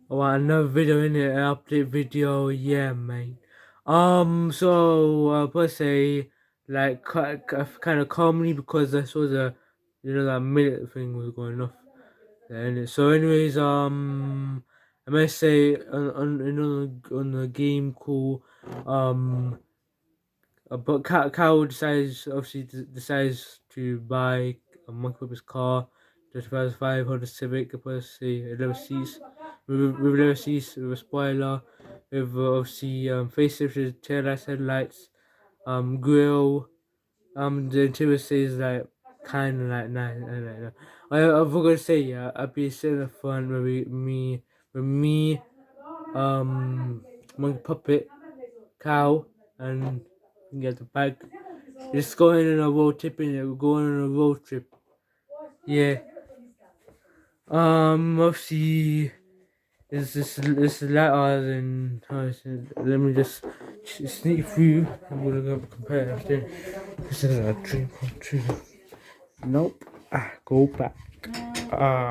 want another video in it, an update video, yeah, mate. So per se, like kind of calmly because I saw that minute thing was going off. And so, anyways, I might say on the game call, but Cal decides to buy a Monkey Papa's car, the 2005 Honda Civic, obviously a level C's, with level C's, with a spoiler, with obviously facelifted taillights, headlights, grill. The interior says like kind of like nice. I forgot to say, yeah, I'd be sitting in the front with me, Monkey Puppet, Cow, and get the bag. Just going on a road trip in it. We're going on a road trip. Yeah. Obviously, it's lighter than let me just sneak through. I'm gonna go compare everything. This is a 3.2. Nope. Go back.